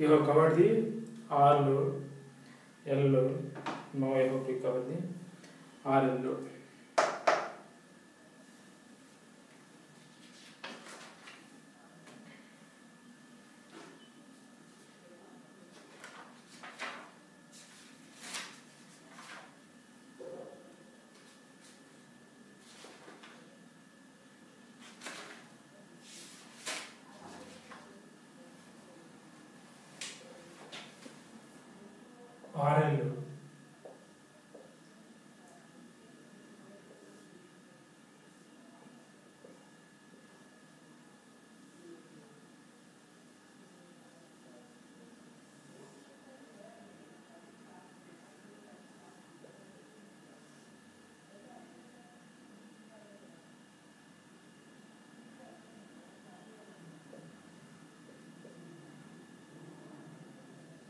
You have covered the R load, L load. Now I have to cover the RL load. RL load.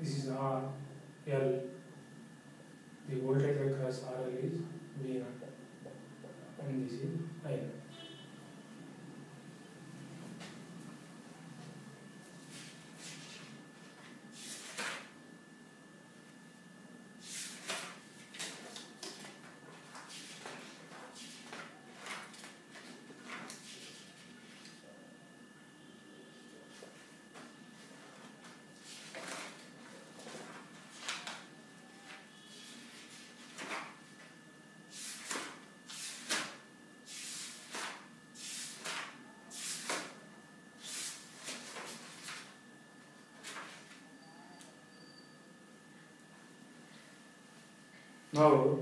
This is R, L. The voltage across RL is V0, and this is IR. Now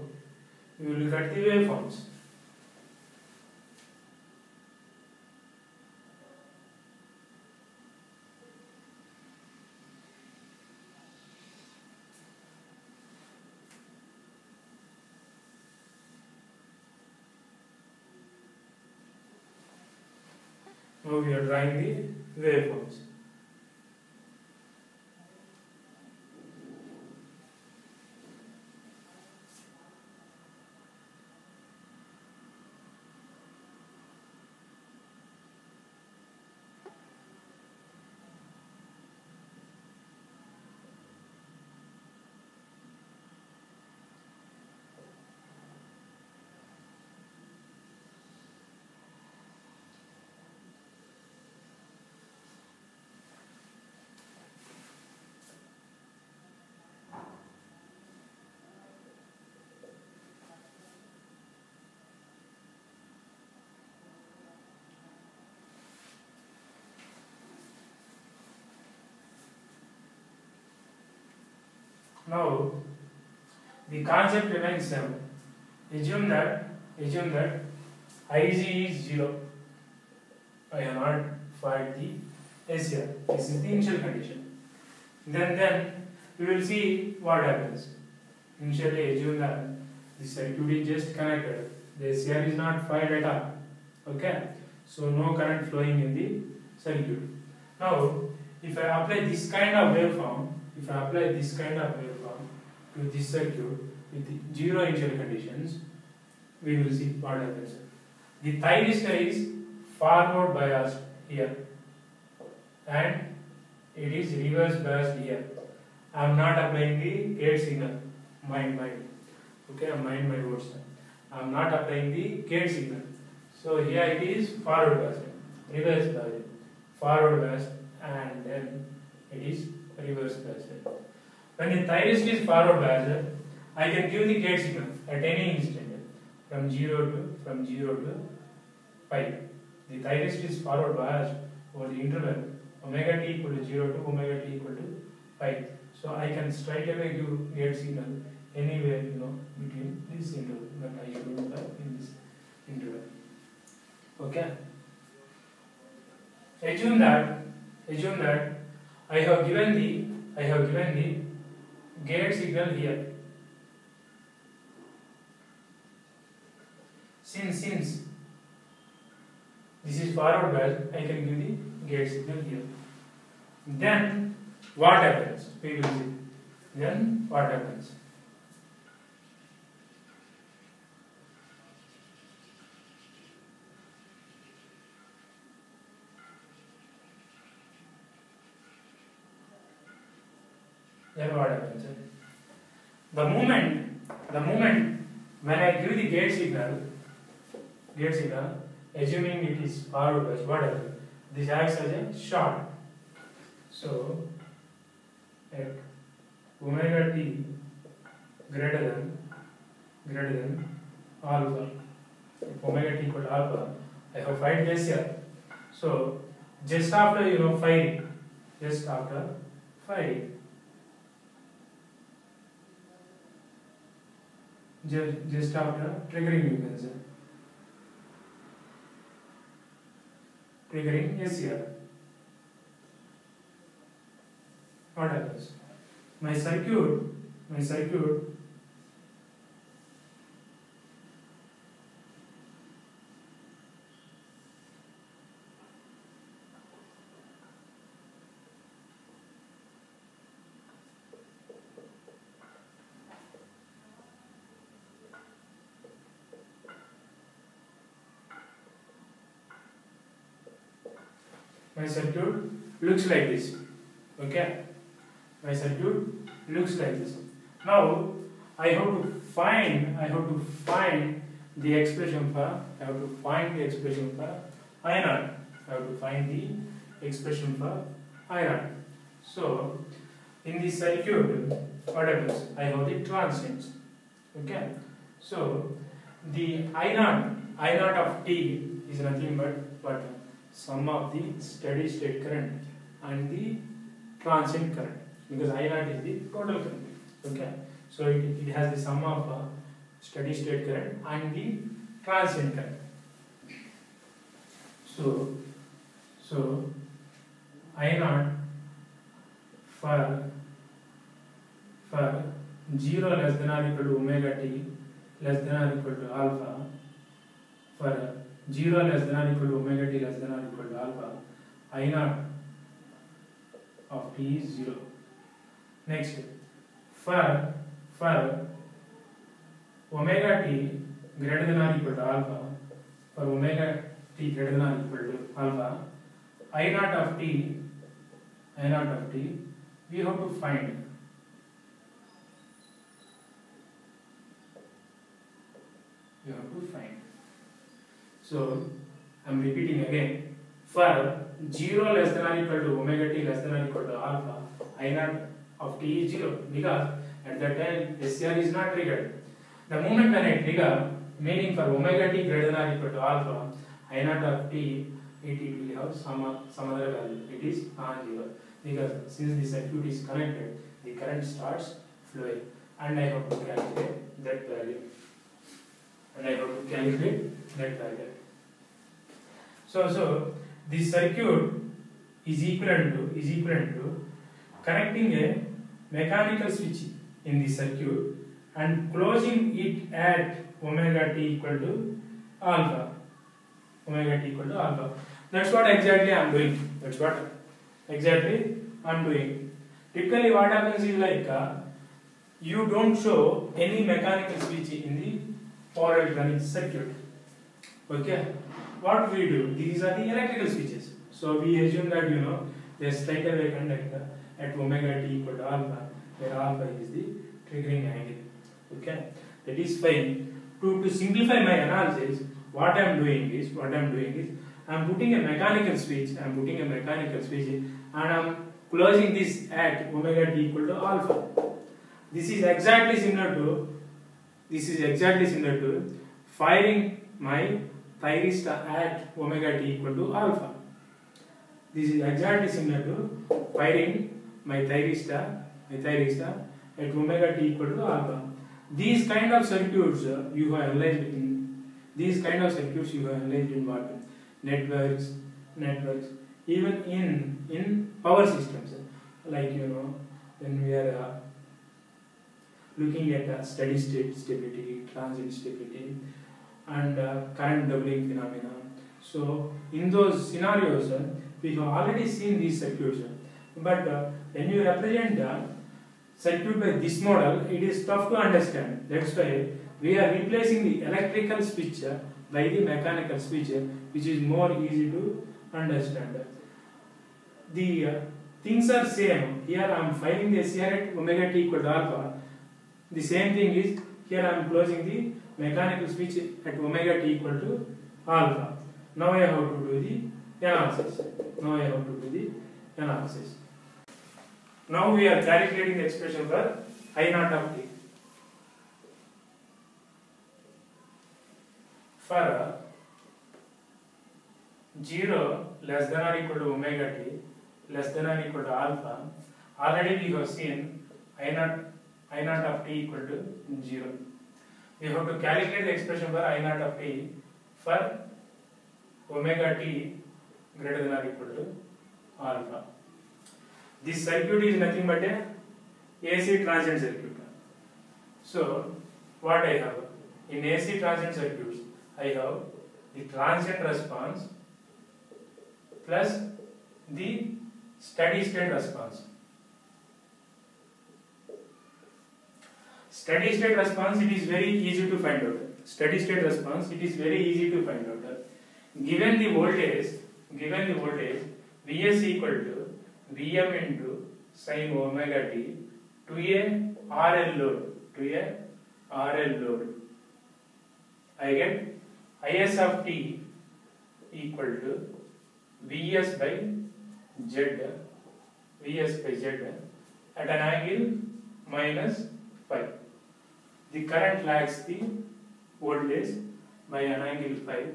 we will look at the waveforms. Now we are drawing the waveforms. Now the concept remains same. Assume that Ig is 0. I have not fired the SCR. This is the initial condition. Then we will see what happens. Initially assume that the circuit is just connected. The SCR is not fired at all. Okay? So no current flowing in the circuit. Now if I apply this kind of waveform, to this circuit with zero initial conditions, we will see what happens. The thyristor is forward biased here and it is reverse biased here. I am not applying the gate signal. Mind. Okay, mind my words. I am not applying the gate signal. So here it is forward biased, reverse biased, forward biased, and then it is reverse biased. When the thyristor is forward biased, I can give the gate signal at any instant from 0 to pi. The thyristor is forward biased over the interval omega t equal to 0 to omega t equal to pi. So I can straight away give gate signal anywhere between this interval that I should do in this interval. Okay. Assume that I have given the gate signal here. Since this is forward bias, I can give the gate signal here. Then what happens? We will see. Then what happens? the moment when I give the gate signal, assuming it is forward bias, whatever, this acts as a short. So at omega t greater than alpha, if omega t equal to alpha, I have fired this here. So just after firing, just after triggering, you can say triggering is here. What happens? My circuit looks like this. Okay, my circuit looks like this. Now I have to find the expression for I0. So in this circuit, what happens? I have the transients. Okay, so the I0 of t is nothing but sum of the steady state current and the transient current, because I0 is the total current. Okay, so it has the sum of steady state current and the transient current. So I0 for 0 less than or equal to omega t less than or equal to alpha, for 0 less than or equal to omega t less than or equal to alpha, I0 of t is 0. Next, for omega t greater than or equal to alpha, for omega t greater than or equal to alpha, I0 of t, we have to find. So I am repeating again. For 0 less than or equal to omega t less than or equal to alpha, I0 of t is 0, because at that time SCR is not triggered. The moment when I trigger, meaning for omega t greater than or equal to alpha, I0 of t, it will have some other value. It is non-zero, because since the circuit is connected, the current starts flowing, and I have to calculate that value. So this circuit is equivalent to connecting a mechanical switch in the circuit and closing it at omega t equal to alpha. That's what exactly I am doing. Typically what happens is like you don't show any mechanical switch in the power electronic circuit. Okay, what we do, these are the electrical switches. So we assume that they strike away conductor at omega t equal to alpha, where alpha is the triggering angle. Okay, that is fine. To simplify my analysis, what I am doing is I am putting a mechanical switch. And I am closing this at omega t equal to alpha. This is exactly similar to firing my thyristor at omega t equal to alpha. This is exactly similar to firing my thyristor at omega t equal to alpha. These kind of circuits you have analyzed in what? Networks, even in power systems, like when we are looking at steady state stability, transient stability, and current doubling phenomena. So in those scenarios, we have already seen these circuits. But when you represent the circuit by this model, it is tough to understand. That's why we are replacing the electrical switch by the mechanical switch, which is more easy to understand. The things are same. Here I am finding the SCR at omega t equal to alpha. The same thing is here I am closing the mechanical switch at omega t equal to alpha. Now I have to do the analysis. Now we are calculating the expression for I naught of t. For 0 less than or equal to omega t less than or equal to alpha, already we have seen I naught of t equal to 0. We have to calculate the expression for I naught of t for omega t greater than or equal to alpha. This circuit is nothing but a AC transient circuit. So what I have in AC transient circuits, I have the transient response plus the steady state response. Steady state response, it is very easy to find out. Given the voltage Vs equal to Vm into sin omega t to a RL load, I get IS of t equal to Vs by Z at an angle minus phi. The current lags the voltage by an angle phi.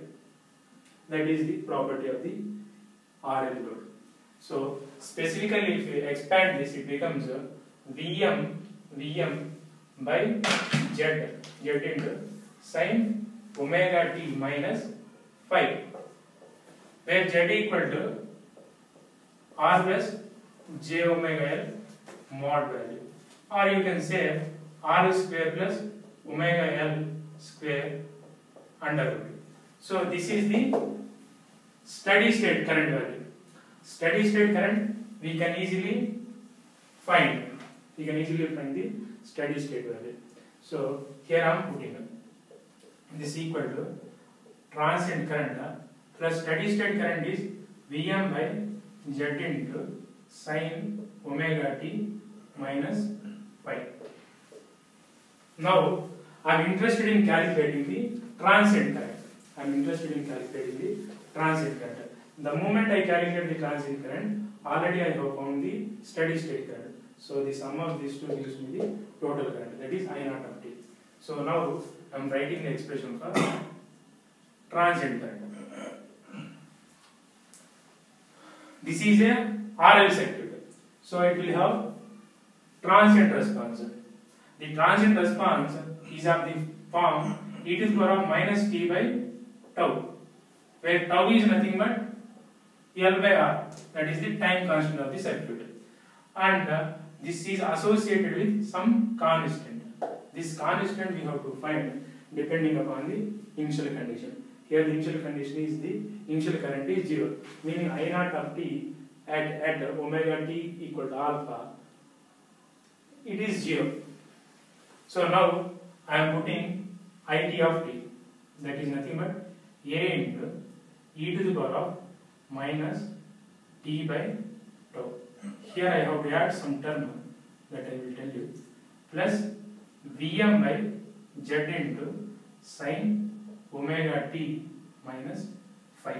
That is the property of the RL load. So specifically, if we expand this, it becomes Vm by Z into sin omega t minus phi, where Z equal to R plus j omega L mod value, or you can say R square plus omega L square under root. So this is the steady state current value. Steady state current we can easily find. The steady state value. So here I am putting this equal to transient current plus steady state current is Vm by Z into sin omega t minus phi. Now I am interested in calculating the transient current. The moment I calculate the transient current, already I have found the steady state current. So the sum of these two gives me the total current, that is I naught of t. So now I am writing the expression for transient current. This is a RL circuit. So it will have transient response. The transient response is of the form e to the power of minus t by tau, where tau is nothing but L by R, that is the time constant of the circuit, and this is associated with some constant. This constant we have to find depending upon the initial condition. Here the initial condition is the initial current is 0, meaning I naught of t at omega t equal to alpha, it is 0. So now I am putting it of t, that is nothing but a into e to the power of minus t by tau. Here I have to add some term that I will tell you, plus Vm by Z into sin omega t minus phi.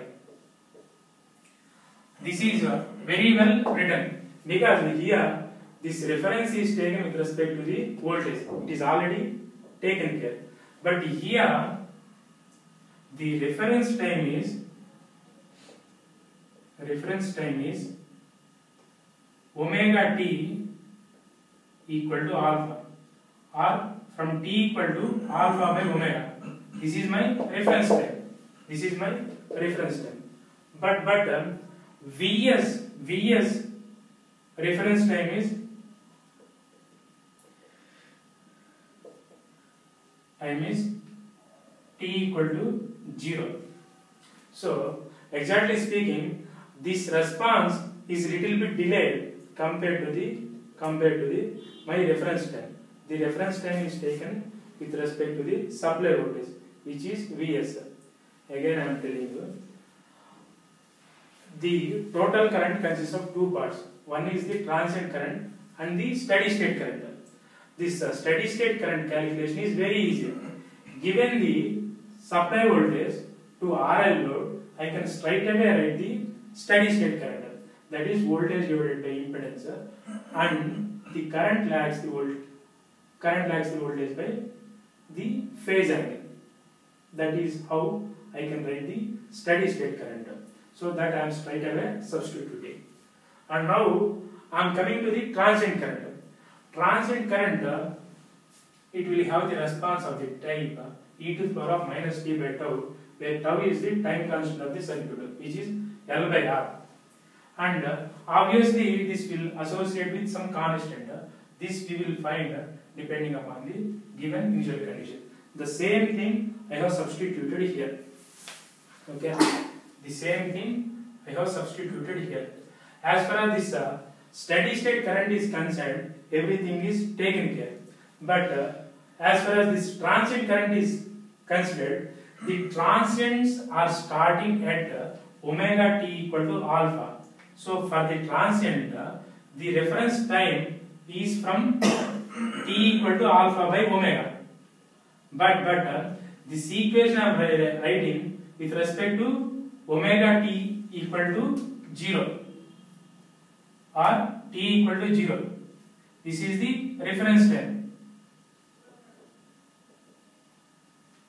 This is very well written because here this reference is taken with respect to the voltage. It is already taken care. But here the reference time is omega t equal to alpha, or from t equal to alpha by omega. This is my reference time. But Vs reference time is t equal to 0. So exactly speaking, this response is little bit delayed compared to the my reference time. The reference time is taken with respect to the supply voltage, which is Vs. Again I am telling you, the total current consists of two parts. One is the transient current and the steady state current. this steady state current calculation is very easy. Given the supply voltage to RL load, I can straight away write the steady state current. That is voltage divided by impedance, and the current lags the voltage by the phase angle. That is how I can write the steady state current. So that I am straight away substituting. And now I am coming to the transient current. Transient current, it will have the response of the type e to the power of minus t by tau, where tau is the time constant of the circuit, which is L by R. And obviously this will associate with some constant. This we will find depending upon the given initial condition. The same thing I have substituted here. Okay, the same thing I have substituted here. As far as this steady state current is concerned, everything is taken care. But as far as this transient current is considered, the transients are starting at omega t equal to alpha. So for the transient, the reference time is from t equal to alpha by omega. But this equation I am writing with respect to omega t equal to 0 or t equal to 0. This is the reference time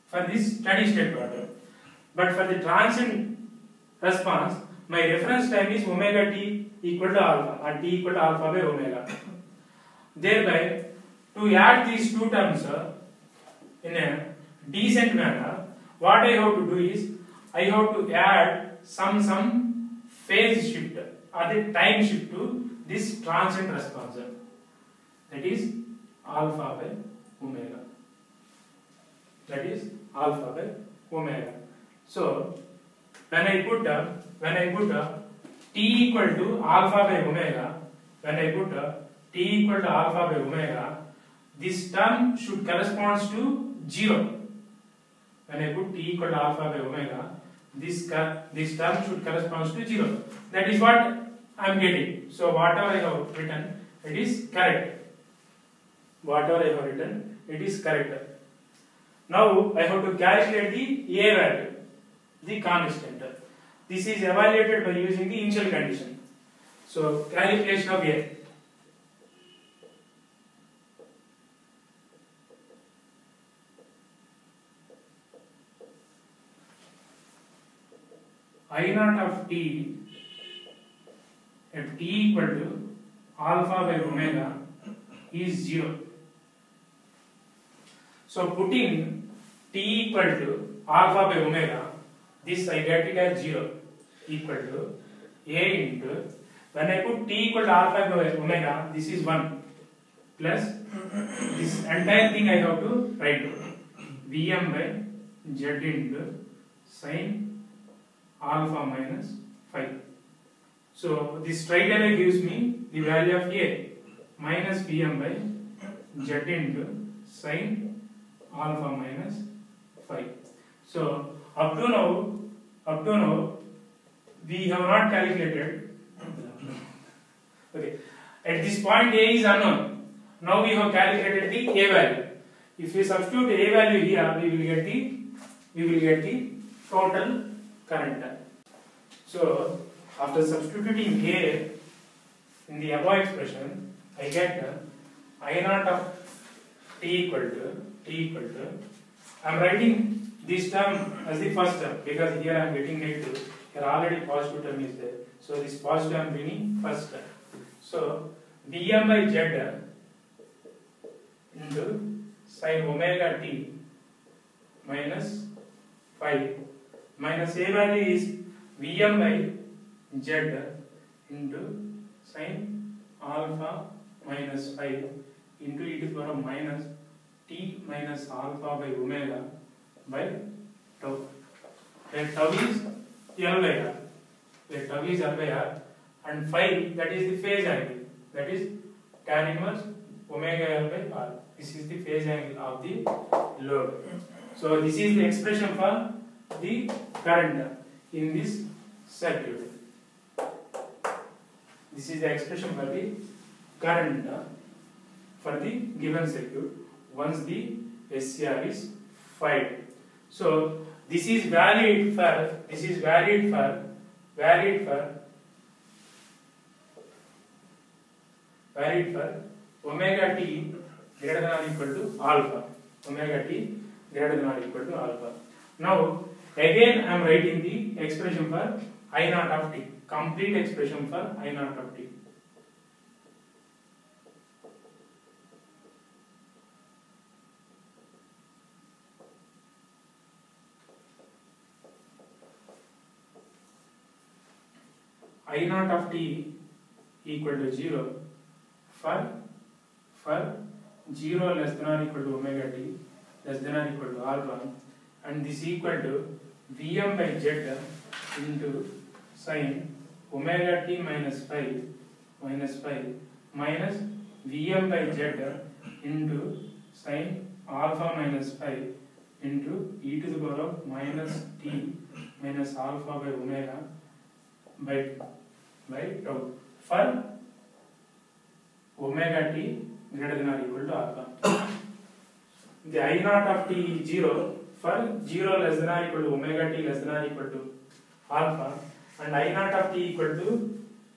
for this steady state problem. But for the transient response, my reference time is omega t equal to alpha or t equal to alpha by omega. Thereby, to add these two terms in a decent manner, what I have to do is I have to add some phase shift or the time shift to this transient response. That is alpha by omega. That is alpha by omega. So when I put t equal to alpha by omega, t equal to alpha by omega, this term should correspond to 0. When I put t equal to alpha by omega, this term should correspond to 0. That is what I am getting. So whatever I have written, it is correct. Whatever I have written, it is correct. Now I have to calculate the A value, the constant. This is evaluated by using the initial condition. So calculation of A. I0 of t at t equal to alpha by omega is 0. So putting t equal to alpha by omega, this I get it as 0 equal to A into, when I put t equal to alpha by omega, this is 1 plus this entire thing I have to write Vm by Z into sin alpha minus phi. So this straight away gives me the value of A minus Vm by Z into sin alpha minus phi. So up to now we have not calculated. Okay, at this point A is unknown. Now we have calculated the A value. If we substitute A value here, we will get the total current. So after substituting A in the above expression, I get I0 of t equal to, I am writing this term as the first term because here I am getting negative. Here already positive term is there. So this positive I am bringing first term. So Vm by Z into sin omega t minus phi minus A value is Vm by Z into sin alpha minus phi into e to the power of minus t minus alpha by omega by tau. Where tau is L by R, and phi, that is the phase angle, that is tan inverse omega L by R. This is the phase angle of the load. So this is the expression for the current in this circuit. This is the expression for the current for the given circuit once the SCR is filed. So this is valid for omega t greater than or equal to alpha. Omega t greater than or equal to alpha. Now again I am writing the expression for I naught of t. Complete expression for I naught of t. I naught of t equal to 0 for 0 less than or equal to omega t less than or equal to alpha, and this equal to Vm by z into sin omega t minus phi minus Vm by z into sin alpha minus phi into e to the power of minus t minus alpha by omega by tau for omega t greater than or equal to alpha. The I naught of t is 0 for 0 less than or equal to omega t less than or equal to alpha, and I naught of t equal to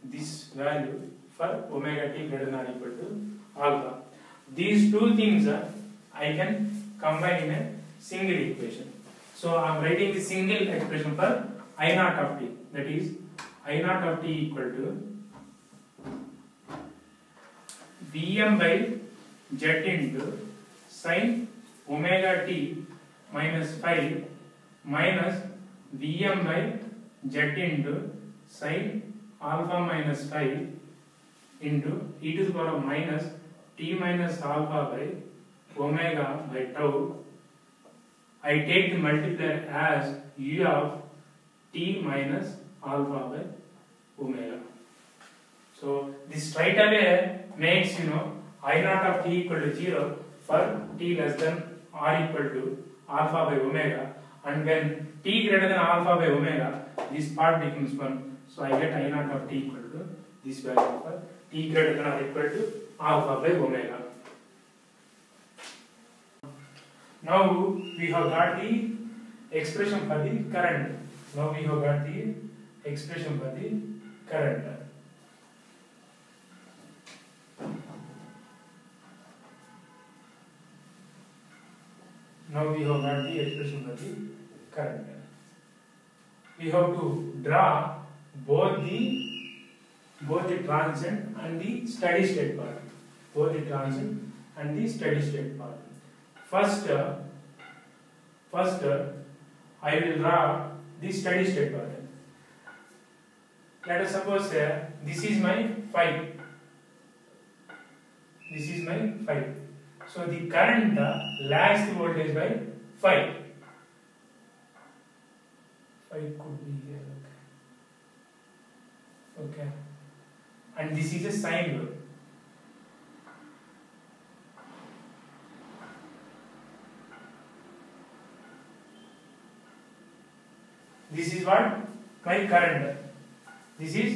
this value for omega t greater than or equal to alpha. These two things I can combine in a single equation. So I am writing the single expression for I naught of t, that is I naught of t equal to Vm by z into sin omega t minus phi minus Vm by z into sin alpha minus phi into e to the power of minus t minus alpha by omega by tau. I take the multiplier as u of t minus alpha by omega. So this straight away makes I naught of t equal to 0 for t less than or equal to alpha by omega, and when t greater than alpha by omega, this part becomes 1. So I get I naught of t equal to this value for t greater than or equal to alpha by omega. Now we have got the expression for the current. Now we have got the expression for the current. Now we have got the expression for the current. We have to draw both the transient and the steady state part. Both the transient and the steady state part. First, I will draw the steady state part. Let us suppose this is my phi. This is my phi. So the current lags the voltage by phi. Phi could be here. Okay. And this is a sine wave. This is what? My current. This is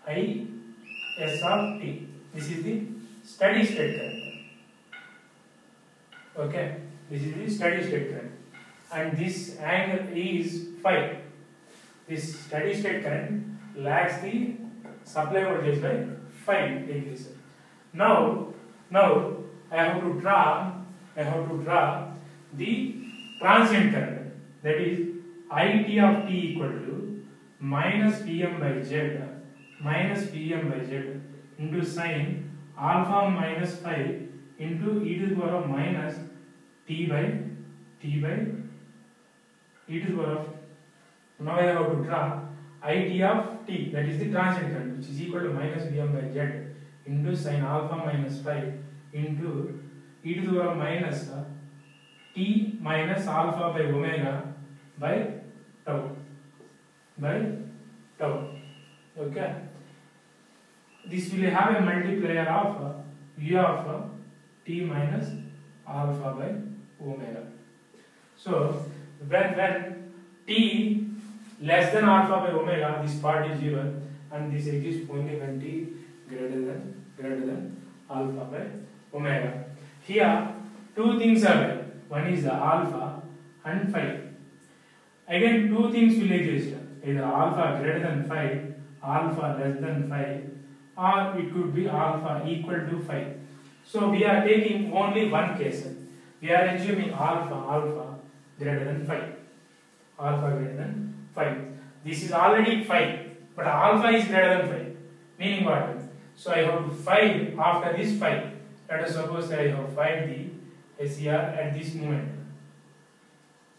IES of t. This is the steady state current. Okay. This is the steady state current. And this angle is phi. This steady state current lags the supply voltage by phi degrees. Now I have to draw the transient current. That is IT of t equal to minus Pm by z into sin alpha minus phi into e to the power of minus t by e to the power of. Now I have to draw IT of t, that is the transient current, which is equal to minus Vm by z into sin alpha minus phi into e to the power of minus t minus alpha by omega by tau. Okay. This will have a multiplier of u of t minus alpha by omega. So when t less than alpha by omega, this part is 0, and this exists only when t greater than alpha by omega. Here two things are there. One is the alpha and phi. Again two things will exist. Either alpha greater than phi, alpha less than phi, or it could be alpha equal to phi. So we are taking only one case. We are assuming alpha greater than phi. Alpha greater than phi. This is already phi, but alpha is greater than phi. Meaning what? So I have to find after this phi. Let us suppose I have find the SER at this moment.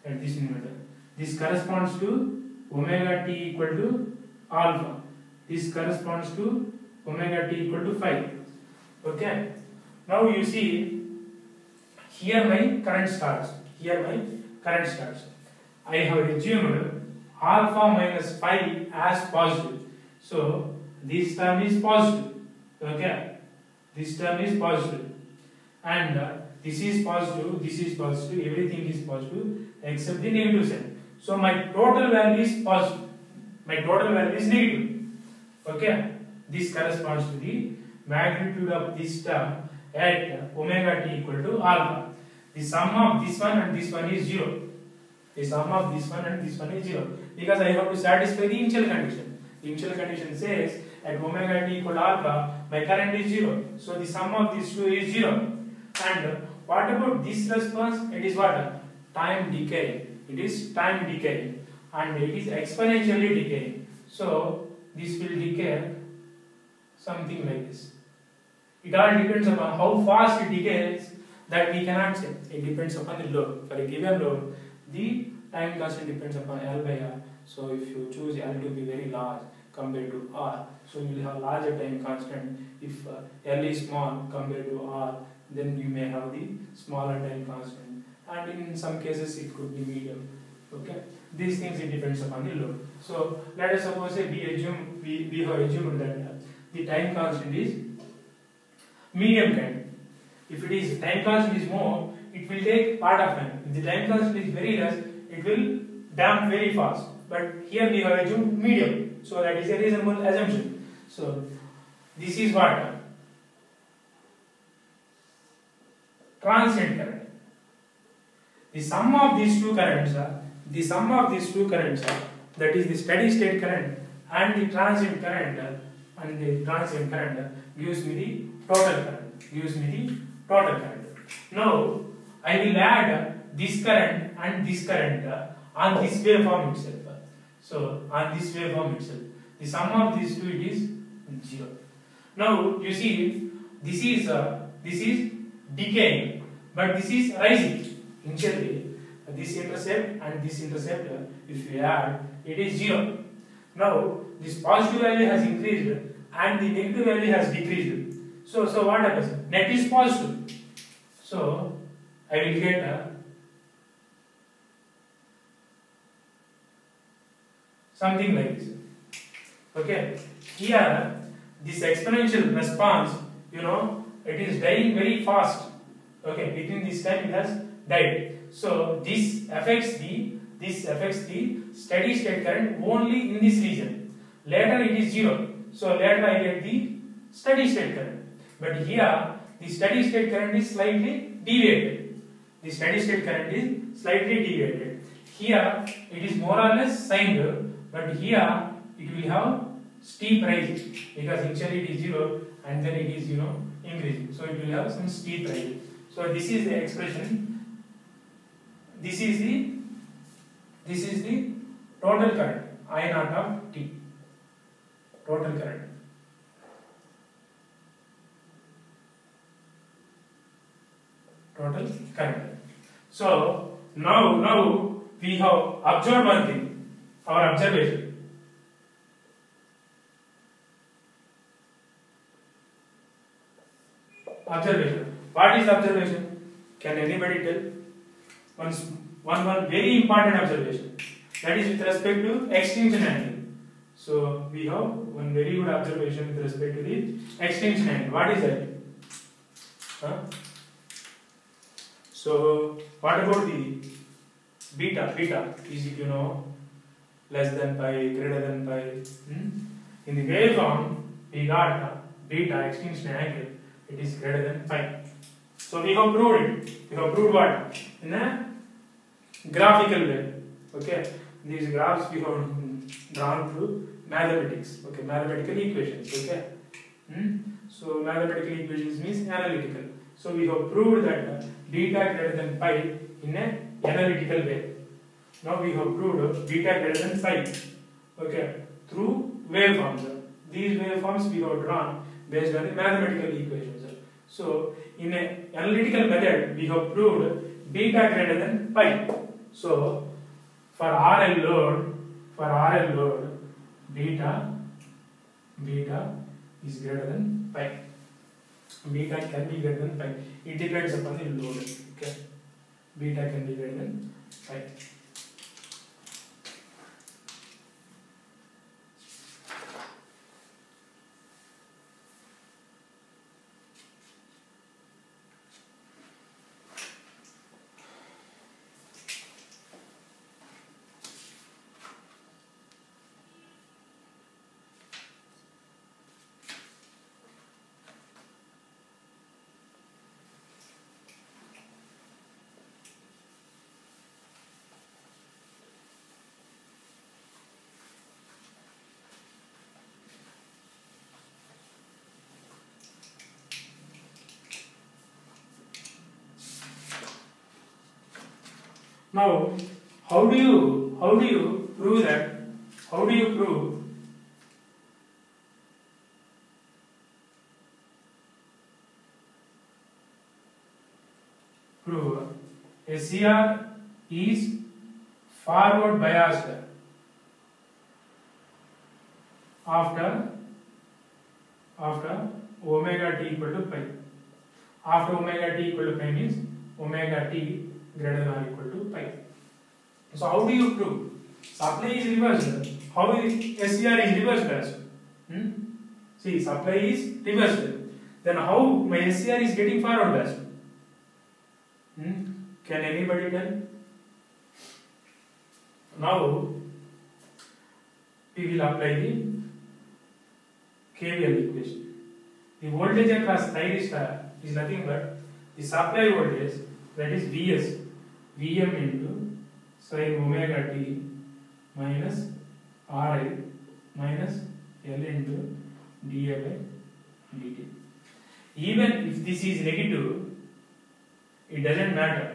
At this moment. This corresponds to omega t equal to alpha. This corresponds to omega t equal to phi. Okay. Now you see, here my current starts. Here my current starts. I have assumed alpha minus phi as positive. So this term is positive. Okay. This term is positive. And this is positive, everything is positive except the negative sign. So my total value is positive. My total value is negative. Okay. This corresponds to the magnitude of this term at omega t equal to alpha. The sum of this one and this one is 0. The sum of this one and this one is 0. Because I have to satisfy the initial condition. The initial condition says at omega t equal to alpha, my current is 0. So the sum of these two is 0. And what about this response? It is what? Time decay. It is time decay. And it is exponentially decaying. So this will decay something like this. It all depends upon how fast it decays, that we cannot say. It depends upon the load. For a given load, the time constant depends upon L by R. So if you choose L to be very large compared to R, so you will have larger time constant. If L is small compared to R, then you may have the smaller time constant. And in some cases it could be medium. Okay. These things it depends upon the load. So let us suppose we have assumed that the time constant is medium kind. If it is time constant is more, it will take part of time. If the time constant is very less, it will damp very fast. But here we have assumed medium. So that is a reasonable assumption. So this is what? Transient current. The sum of these two currents are, that is the steady state current and the transient current, gives me the total current. Now I will add this current and this current on this waveform itself. So on this waveform itself, the sum of these two, it is 0. Now you see, this is decaying, but this is rising. Initially, this intercept and this intercept, if you add, it is 0. Now this positive value has increased and the negative value has decreased. So what happens? Net is positive. So I will get something like this. Okay. Here, this exponential response, it is dying very fast. Okay. Within this time, it has died. So this affects the steady state current only in this region. Later it is 0. So later I get the steady state current. But here the steady state current is slightly deviated. Here it is more or less signed, but here it will have steep rise because initially it is 0 and then it is increasing. So it will have some steep rise. So this is the expression. This is the total current I naught of t. Total current. So now we have observed one thing. Our observation. What is observation? Can anybody tell? One very important observation. That is with respect to extinction angle. So we have one very good observation with respect to the extinction angle. What is that? So what about the beta? Beta is less than pi, greater than pi. In the waveform we got beta extinction angle it is greater than pi. So we have proved it. We have proved what? In a graphical way. Okay. These graphs we have drawn through mathematics. Okay. Mathematical equations. Okay. So mathematical equations means analytical. So we have proved that beta greater than pi in an analytical way. Now we have proved beta greater than pi. Okay. Through waveforms. These waveforms we have drawn based on the mathematical equations. So in an analytical method we have proved beta greater than pi. So for RL load, beta is greater than pi. Beta can be greater than pi. It depends upon the load. Okay. Beta can be greater than pi. Now, how do you prove that? How do you prove SCR is forward biased after omega t equal to pi. After omega t equal to pi means omega t greater than or equal to pi. So how do you prove? Supply is reversed. How is SCR is reversed as? See, supply is reversed. Then how my SCR is getting forward biased? Can anybody tell? Now we will apply the KVL equation. The voltage across thyristor is nothing but the supply voltage, that is Vs, Vm into sin omega t minus Ri minus L into dA by dt. Even if this is negative, it doesn't matter.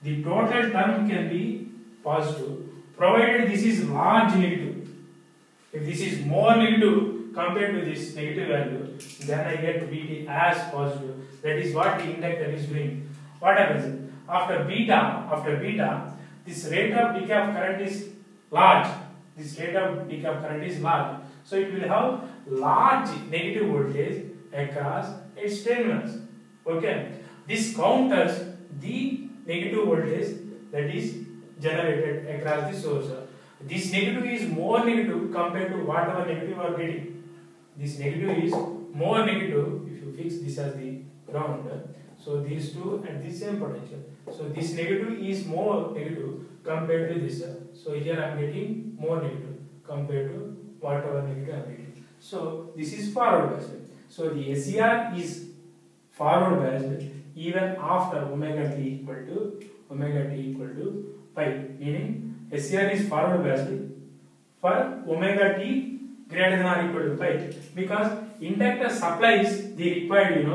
The total term can be positive, provided this is large negative. If this is more negative compared to this negative value, then I get Vt as positive. That is what the inductor is doing. What happens? After beta, this rate of decay of current is large. So it will have large negative voltage across its terminals. Okay. This counters the negative voltage that is generated across the source. This negative is more negative compared to whatever negative you are getting. This negative is more negative if you fix this as the ground. So these two at the same potential. So this negative is more negative compared to this. So here I am getting more negative compared to whatever negative I am getting. So this is forward biased. So the SCR is forward biased even after omega t equal to pi, meaning SCR is forward biased for omega t greater than or equal to pi, because inductor supplies the required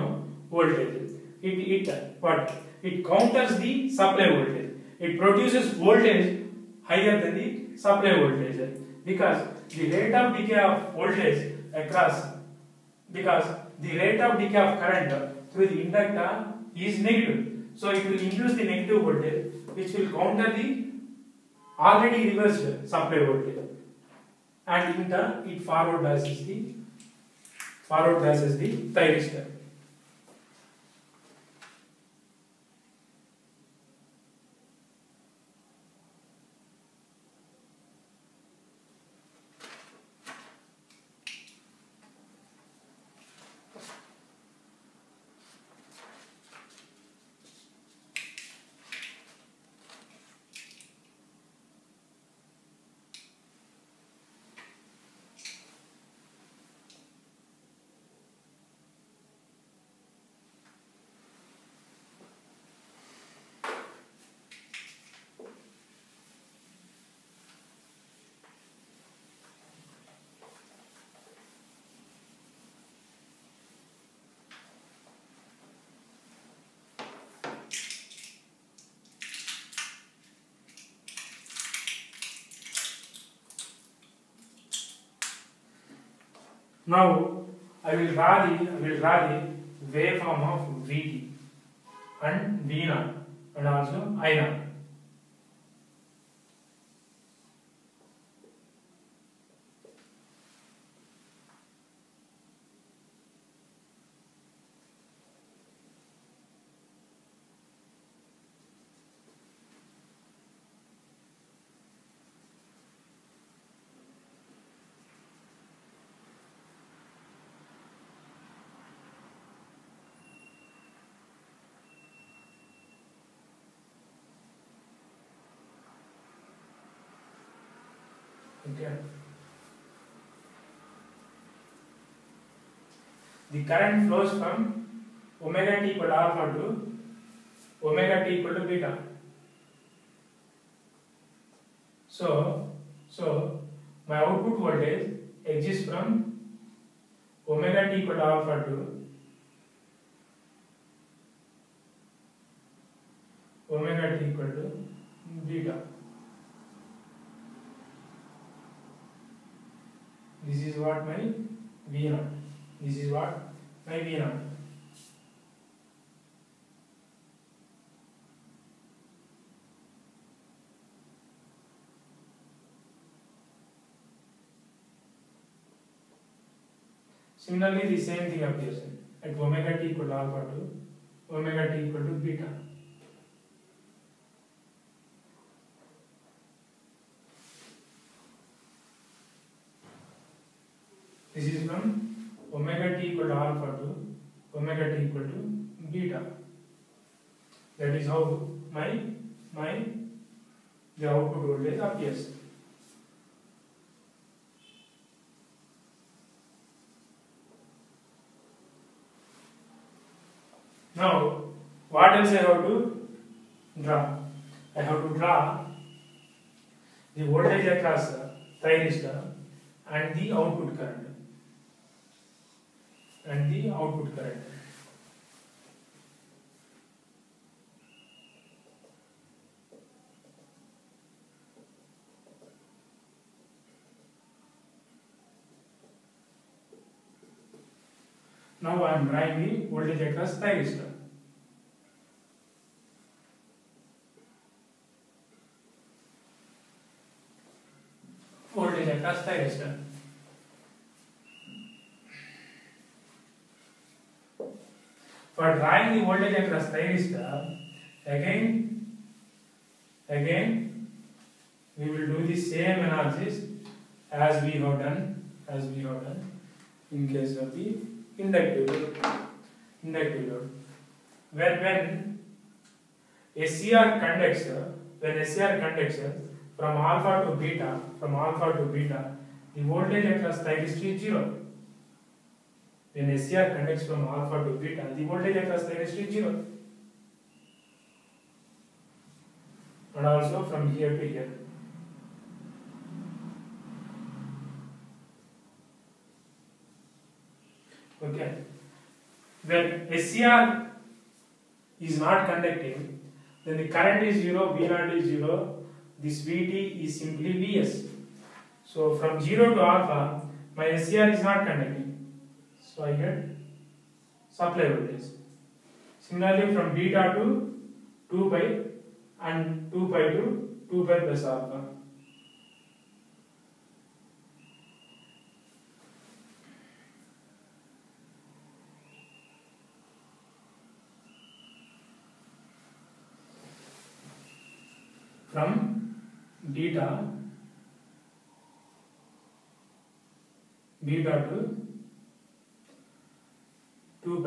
voltage. It counters the supply voltage. It produces voltage higher than the supply voltage, because the rate of decay of voltage across, because the rate of decay of current through the inductor is negative. So it will induce the negative voltage which will counter the already reversed supply voltage, and in turn it forward biases the thyristor. Now I will draw the waveform of Vt and V0 and also I0. Okay. The current flows from omega t equal to alpha to omega t equal to beta. So my output voltage exists from omega t equal to alpha to omega t equal to beta. This is what my V0. This is what my V0. Similarly, the same thing appears at omega t equal to alpha to omega t equal to beta. This is from omega t equal to alpha to omega t equal to beta. That is how the output voltage appears. Now, what else I have to draw? I have to draw the voltage across the thyristor and the output current. Now I am drawing the voltage across thyristor. Voltage across thyristor. For drawing the voltage across thyristor, again we will do the same analysis as we have done in case of the inductive load. When SCR conducts from alpha to beta, the voltage across thyristor is 0. When SCR conducts from alpha to beta, the voltage across thyristor is 0. And also from here to here. Okay. When SCR is not conducting, then the current is 0, V0 is 0, this Vt is simply Vs. So from 0 to alpha, my SCR is not conducting. So I get supply voltage. Similarly from beta to 2 pi and 2 pi to 2 pi plus alpha. From beta to 2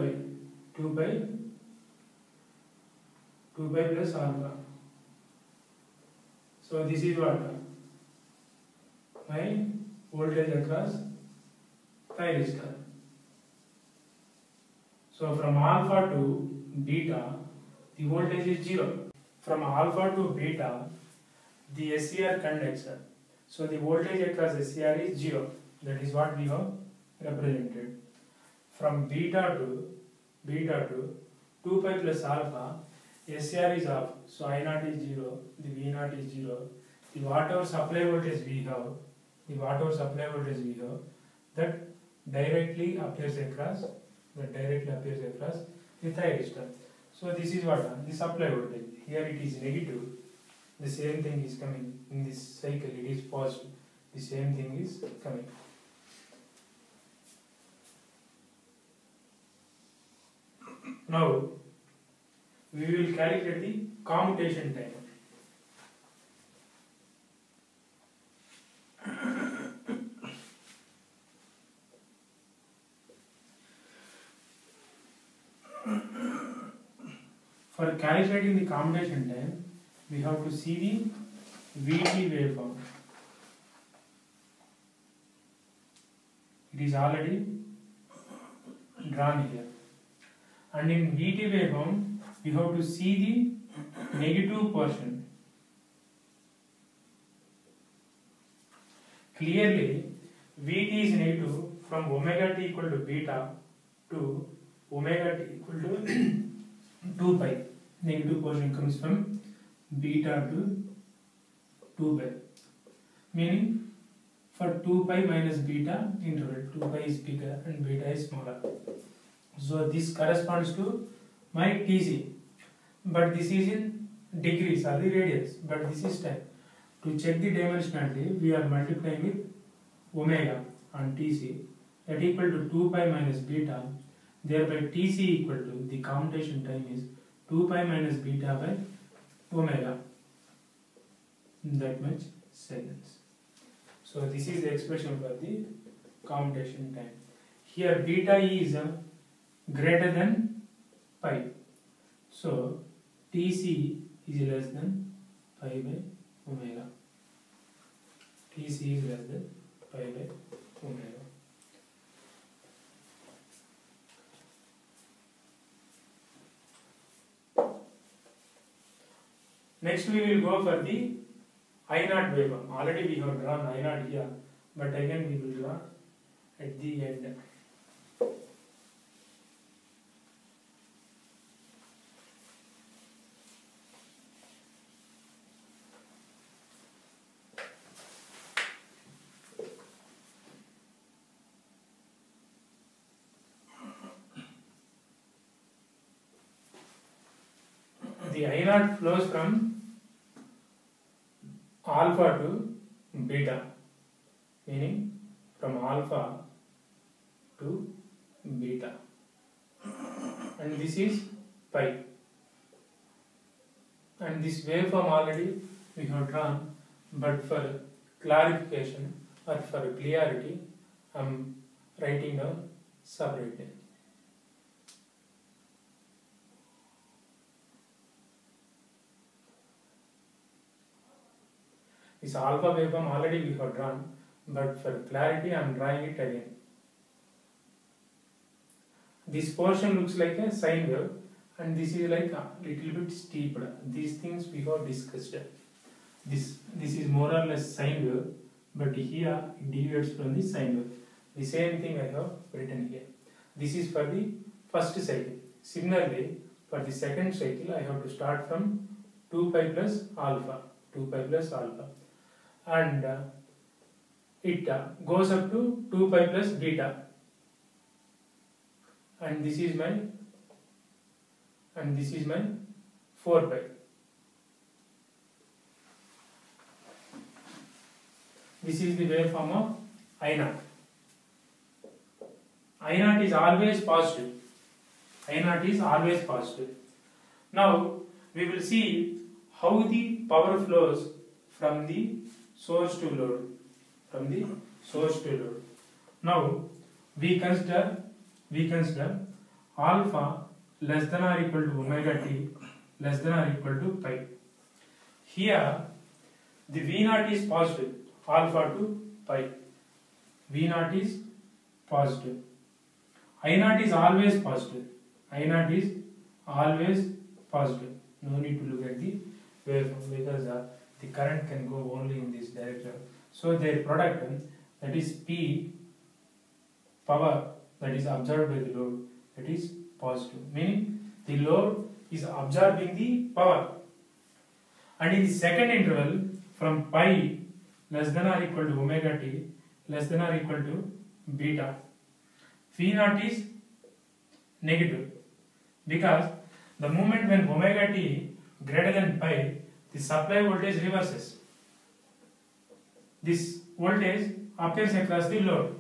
pi plus alpha. So this is what my voltage across thyristor. So from alpha to beta, the voltage is 0. From alpha to beta, the SCR conducts. So the voltage across SCR is 0. That is what we have represented. From beta to 2 pi plus alpha, SCR is off. So I0 is 0, the V0 is 0. The whatever supply voltage we have, that directly appears across the thyristor. So this is what the supply voltage. Here it is negative. The same thing is coming in this cycle. It is positive. The same thing is coming. Now we will calculate the commutation time. For calculating the commutation time, we have to see the Vt waveform. It is already drawn here. And in Vt waveform, we have to see the negative portion. Clearly, Vt is negative from omega t equal to beta to omega t equal to 2 pi. Negative portion comes from beta to 2 pi. Meaning, for 2 pi minus beta interval, 2 pi is bigger and beta is smaller. So this corresponds to my Tc. But this is in degrees or the radians. But this is time. To check the dimensionality, we are multiplying with omega on Tc. That equal to 2 pi minus beta. Thereby Tc equal to, the commutation time is 2 pi minus beta by omega. That much seconds. So this is the expression for the commutation time. Here beta is greater than pi. So Tc is less than pi by omega. Tc is less than pi by omega. Next we will go for the I0 waveform. Already we have drawn I0 here, but again we will draw at the end. The I0 flows from alpha to beta, meaning from alpha to beta, and this is pi. And this waveform already we have drawn, but for clarification or for clarity, I am writing down separately. This alpha waveform already we have drawn, but for clarity I am drawing it again. This portion looks like a sine wave, and this is like a little bit steep. These things we have discussed. This is more or less sine wave, but here it deviates from the sine wave. The same thing I have written here. This is for the first cycle. Similarly, for the second cycle I have to start from 2 pi plus alpha. 2 pi plus alpha. And it goes up to 2 pi plus beta, and this is my 4 pi. This is the waveform of I0. I0 is always positive. I0 is always positive. Now we will see how the power flows from the source to load. Now we consider alpha less than or equal to omega t less than or equal to pi. Here the V0 is positive, alpha to pi. V0 is positive. I0 is always positive. I0 is always positive. No need to look at the waveform because the current can go only in this direction. So their product, that is P, power that is absorbed by the load, that is positive. Meaning the load is absorbing the power. And in the second interval from pi less than or equal to omega t less than or equal to beta, V naught is negative, because the moment when omega t greater than pi, the supply voltage reverses. This voltage appears across the load.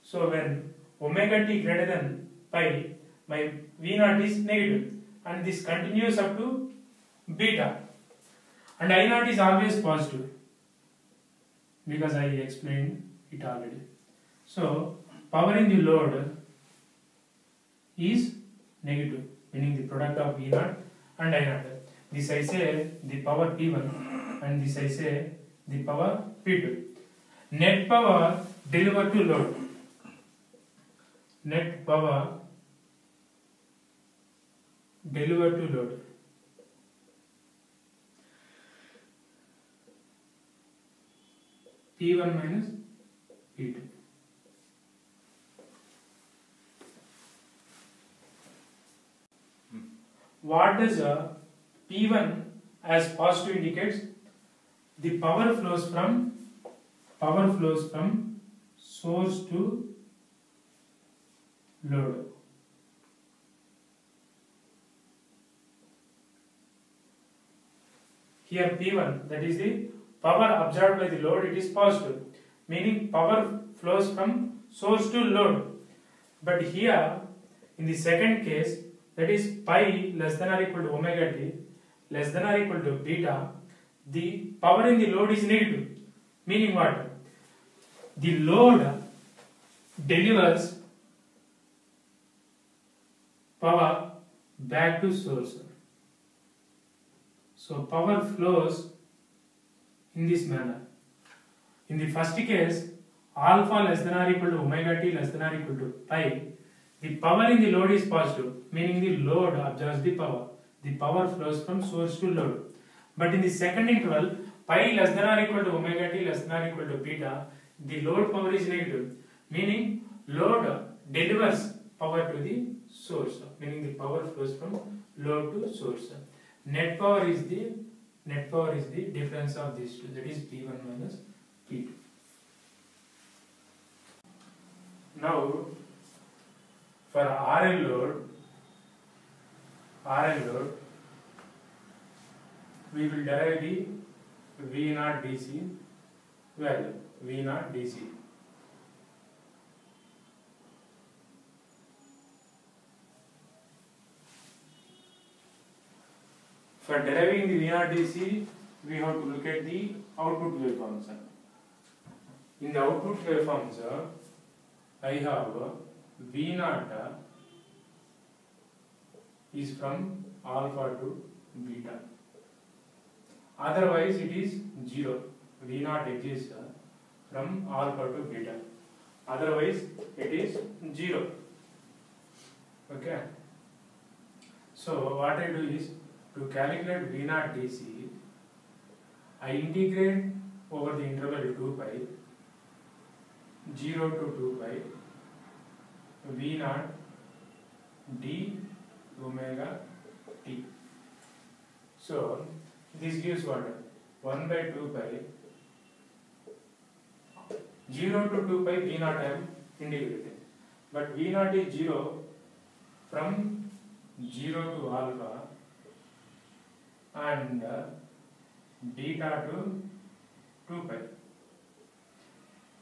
So when omega t greater than pi, my V naught is negative, and this continues up to beta, and I naught is always positive, because I explained it already. So power in the load is negative, meaning the product of V naught and I naught. This I say the power P1, and this I say the power P2. Net power delivered to load. Net power delivered to load. P1 minus P2. What does P1 as positive indicates? The power flows from source to load. Here P1, that is the power absorbed by the load, it is positive, meaning power flows from source to load. But here in the second case, that is pi less than or equal to omega t less than or equal to beta, the power in the load is negative, meaning what? The load delivers power back to source. So power flows in this manner. In the first case, alpha less than or equal to omega t less than or equal to pi, the power in the load is positive, meaning the load absorbs the power. The power flows from source to load. But in the second interval, pi less than or equal to omega t less than or equal to beta, the load power is negative, meaning load delivers power to the source, meaning the power flows from load to source. Net power is the difference of these two, that is P1 minus P2. Now for RL load, we will derive the V naught DC value, V naught DC. For deriving the V naught DC, we have to look at the output waveforms. In the output waveforms, I have V naught is from alpha to beta. Otherwise, it is 0. V naught exists from alpha to beta. Otherwise, it is 0. Okay. So what I do is, to calculate V naught DC, I integrate over the interval 2 pi, 0 to 2 pi, V naught d omega t. So this gives what? 1 by 2 pi, 0 to 2 pi V naught I am integrating. But V naught is 0 from 0 to alpha and beta to 2 pi.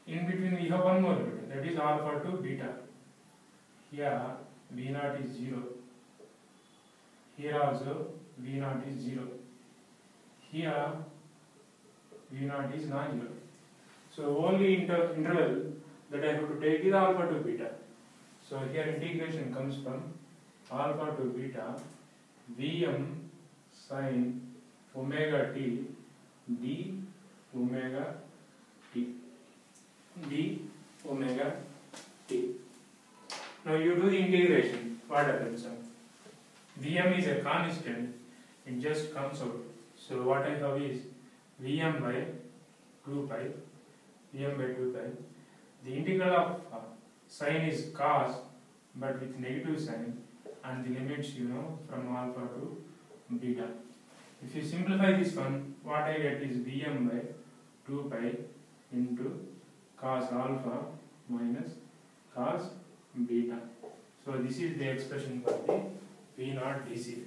In between we have one more limit, that is alpha to beta. Here V naught is 0. Here also V naught is 0. Here V naught is non-zero. So only interval that I have to take is alpha to beta. So here integration comes from alpha to beta Vm sin omega t d omega t d omega t. Now you do the integration. What happens? Vm is a constant, it just comes out. So what I have is Vm by 2 pi, Vm by 2 pi. The integral of sine is cos, but with negative sign, and the limits you know from alpha to beta. If you simplify this one, what I get is Vm by 2 pi into cos alpha minus cos beta. So this is the expression for the V0 DC.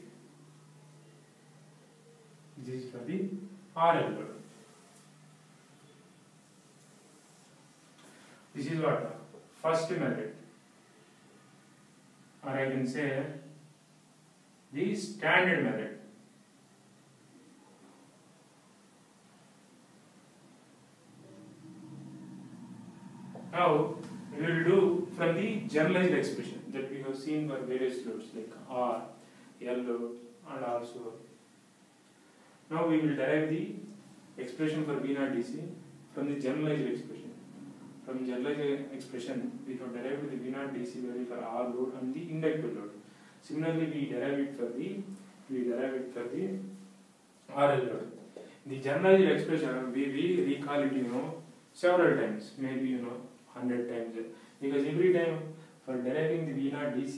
This is for the RL load. This is what? First method. Or I can say the standard method. Now we will do from the generalized expression that we have seen for various loads like R, L load, and also. Now we will derive the expression for V0 DC from the generalized expression. From generalized expression, we have derived the V0 DC value for R load and the inductive load. Similarly, we derive it for the RL load. The generalized expression we recall it several times, maybe 100 times, because every time for deriving the V0 DC,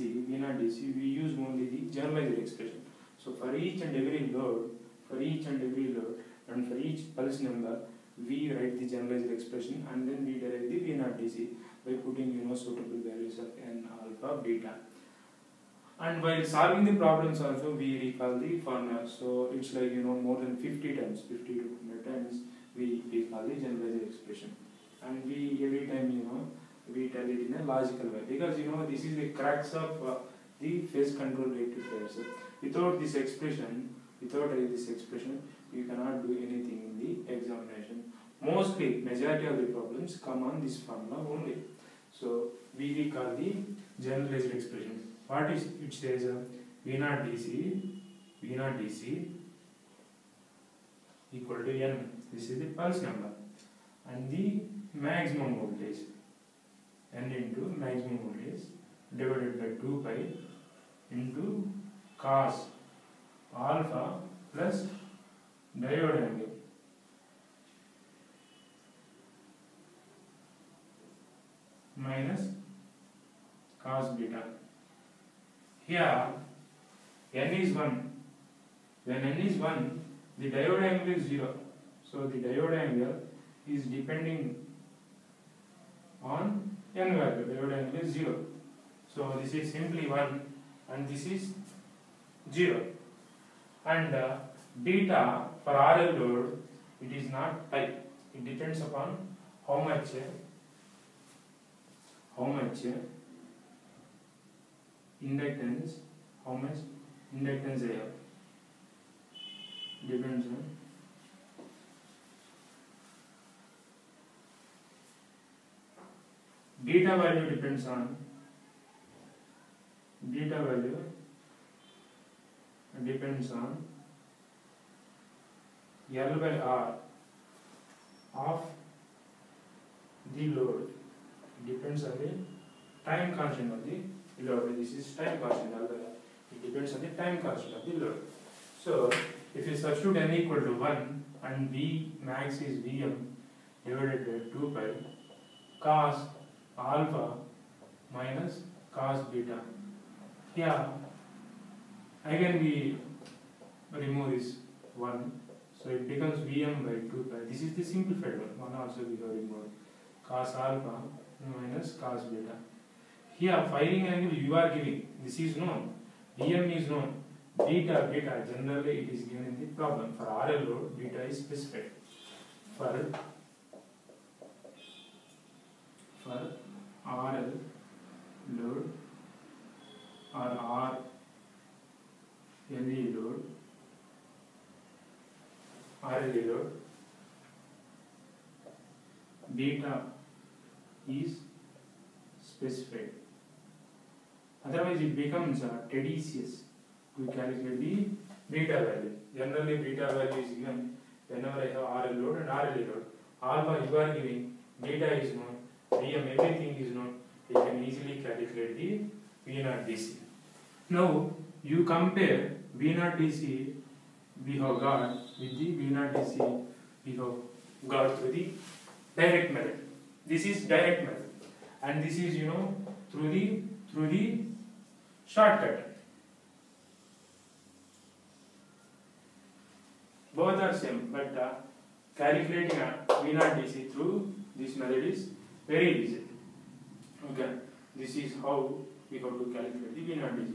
we use only the generalized expression. So for each and every load, and for each pulse number, we write the generalized expression and then we derive the V0 DC by putting suitable values of n, alpha, beta. And while solving the problems also we recall the formula. So it's like more than 50 times, 50 to 100 times we recall the generalized expression. And we every time we tell it in a logical way, because this is the crux of the phase control rectifier. So without this expression, you cannot do anything in the examination. Mostly, majority of the problems come on this formula only. So we recall the generalized expression. What is it says? V0 DC equal to n. This is the pulse number, and the maximum voltage, n into maximum voltage divided by 2 pi into cos alpha plus diode angle minus cos beta. Here n is 1. When n is 1, the diode angle is 0. So the diode angle is depending on n value. Diode angle is 0. So this is simply 1 and this is 0. And beta for RL load, it is not pi. It depends upon how much inductance I have. Depends on beta value depends on L by R of the load. It depends on the time constant of the load. This is time constant L by R. It depends on the time constant of the load. So if you substitute n equal to 1 and V max is Vm divided by 2 pi cos alpha minus cos beta. Here again we remove this 1, so it becomes Vm by 2 pi. This is the simplified one. Also we have removed cos alpha minus cos beta. Here firing angle you are giving, this is known, Vm is known, beta generally it is given in the problem. For RL load, beta is specified. For RL load or RLE load, beta is specified. Otherwise it becomes tedious to calculate the beta value. Generally beta value is given whenever I have RL load and RLE load. Alpha you are giving, beta is known, Vm everything is known. You can easily calculate the V0 DC. Now you compare V0 DC we have got with the V0 DC we have got through the direct method. This is direct method, and this is through the shortcut. Both are same, but calculating V0 DC through this method is very easy. Okay. This is how we have to calculate the V naught DC.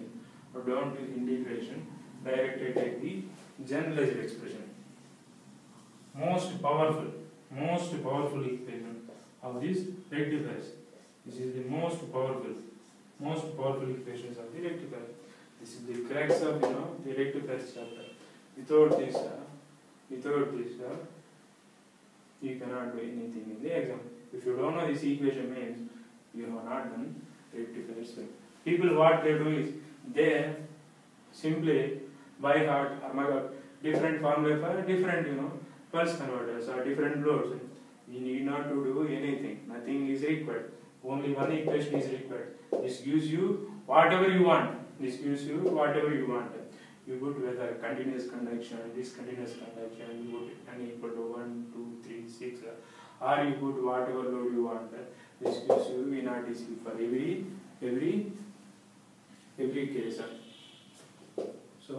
Now down to the integration, directly take the generalized expression. Most powerful equation of these rectifiers. This is the most powerful equations of the rectifier. This is the crux of the rectifiers chapter. Without this, you cannot do anything in the exam. If you don't know this equation means you have not done rectifiers well. People what they do is they simply by heart or different formula for different pulse converters or different loads. We need not to do anything. Nothing is required. Only one equation is required. This gives you whatever you want. You put whether continuous conduction, discontinuous conduction, you put n equal to 1, 2, 3, 6, or you put whatever load you want. This gives you V naught DC for every case. So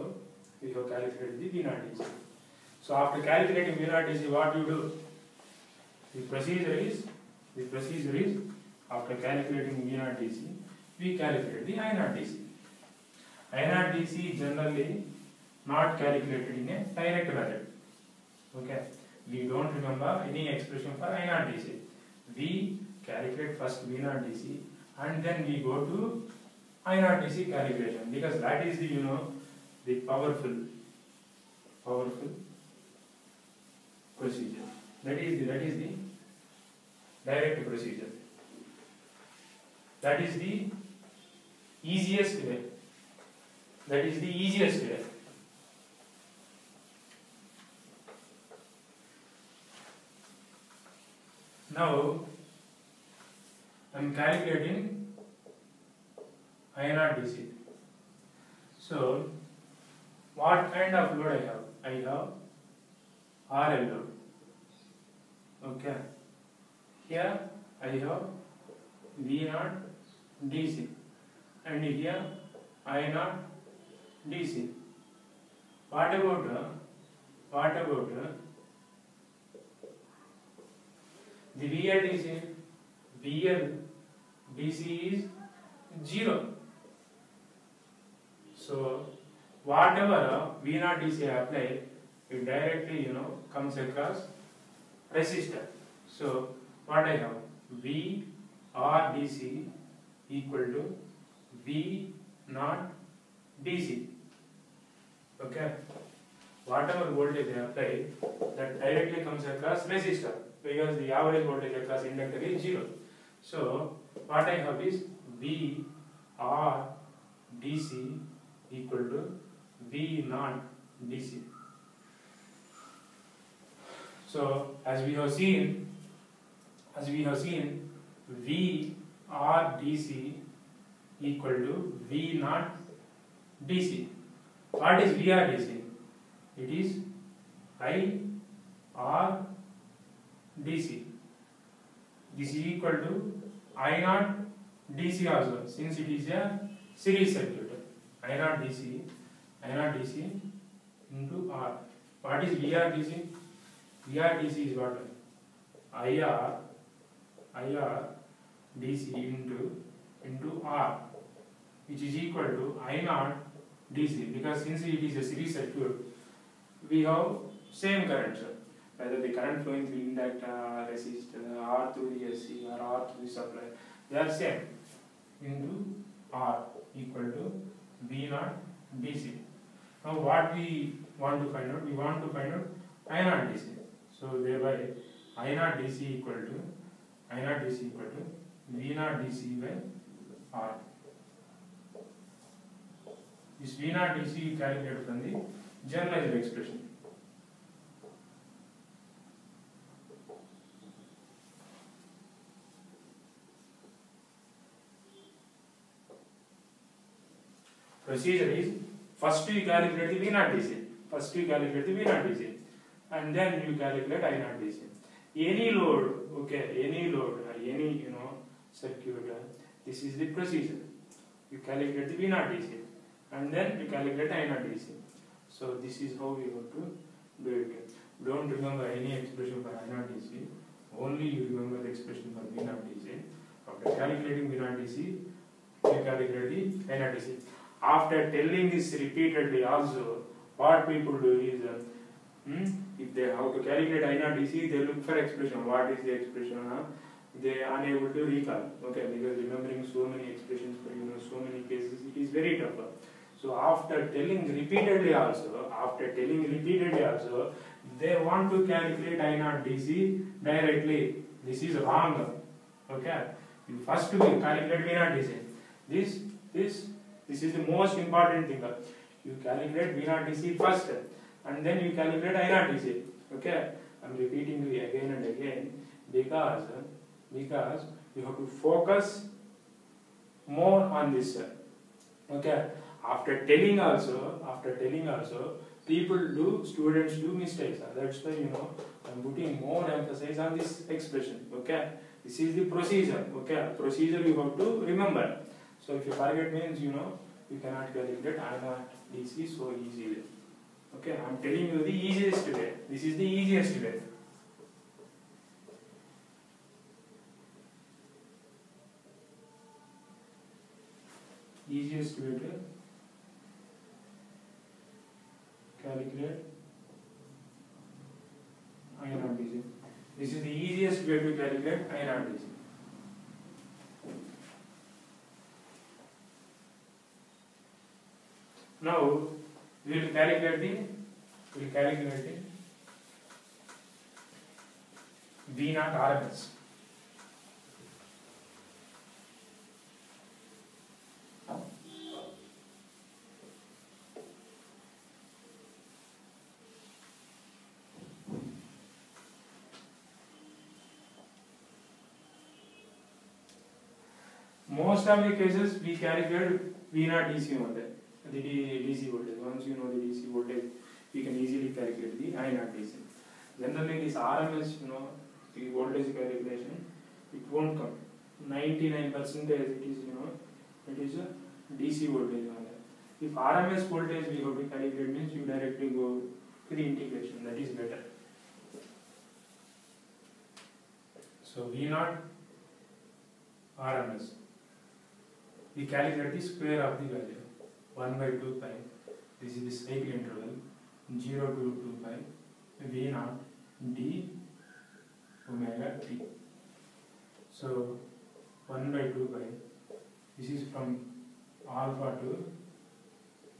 we have calculated the V naught DC. So after calculating V naught DC, what you do? The procedure is after calculating V naught DC, we calculate the I naught DC. I naught DC generally not calculated in a direct method. Okay, we don't remember any expression for I naught DC. We calculate first V naught DC and then we go to I naught DC calculation, because that is the powerful procedure. That is the direct procedure. That is the easiest way. Now I am calculating I naught DC. So what kind of load I have? I have RL load. Okay. Here I have V naught DC and here I naught DC. What about the VL DC? VL DC is 0. So whatever V naught DC I apply, it directly comes across resistor. So what I have? V R DC equal to V naught DC. Okay. Whatever voltage I apply, that directly comes across resistor, because the average voltage across inductor is 0. So what I have is V R DC equal to V naught DC. So as we have seen, V R DC equal to V naught DC. What is V R DC? It is I R DC. This is equal to I naught DC also, since it is a series circuit. I naught DC into R. What is V R DC? V R DC is what? IR DC into R, which is equal to I naught DC, because since it is a series circuit, we have same current, whether the current flowing through inductor, resistor, or through the SC or R through the supply, they are same, into R equal to V naught DC. Now what we want to find out? We want to find out I naught DC. So thereby I naught DC equal to V naught DC by R. This V naught DC you calculate from the generalized expression. Procedure is first you calculate the V naught DC. And then you calculate I naught DC. Any load, any circuit, this is the procedure. You calculate the V naught DC and then you calculate I naught DC. So this is how we have to do it. Don't remember any expression for I naught DC. Only you remember the expression for V naught DC. After calculating V naught DC, you calculate the INRDC. After telling this repeatedly also, what people do is, if they have to calculate INRDC, they look for expression. What is the expression? They are unable to recall. Okay, because remembering so many expressions for so many cases, it is very tough. So after telling repeatedly also, they want to calculate INRDC directly. This is wrong. Okay, you first to calculate INRDC. This is the most important thing. You calculate INRDC first, and then you calculate INRDC. Okay, I am repeating you again and again because you have to focus more on this. Okay, after telling also, students do mistakes. That's why I'm putting more emphasis on this expression. Okay, this is the procedure. Okay, procedure you have to remember. So if you forget means you cannot calculate INRDC so easily. Okay, I'm telling you the easiest way. This is the easiest way. Easiest way to calculate INRDC. This is the easiest way to calculate INRDC. Now we will calculate the V naught RMS. Most of the cases we calculate V naught DC only. The DC voltage. Once you know the DC voltage, we can easily calculate the I naught DC. Generally, this RMS, the voltage calculation, it won't come. 99% it is a DC voltage only. If RMS voltage we have to calculate means you directly go to the integration. That is better. So V naught RMS. We calculate the square of the value. 1 by 2 pi, this is the cycle interval, 0 to 2 pi, V naught d omega t. So 1 by 2 pi, this is from alpha to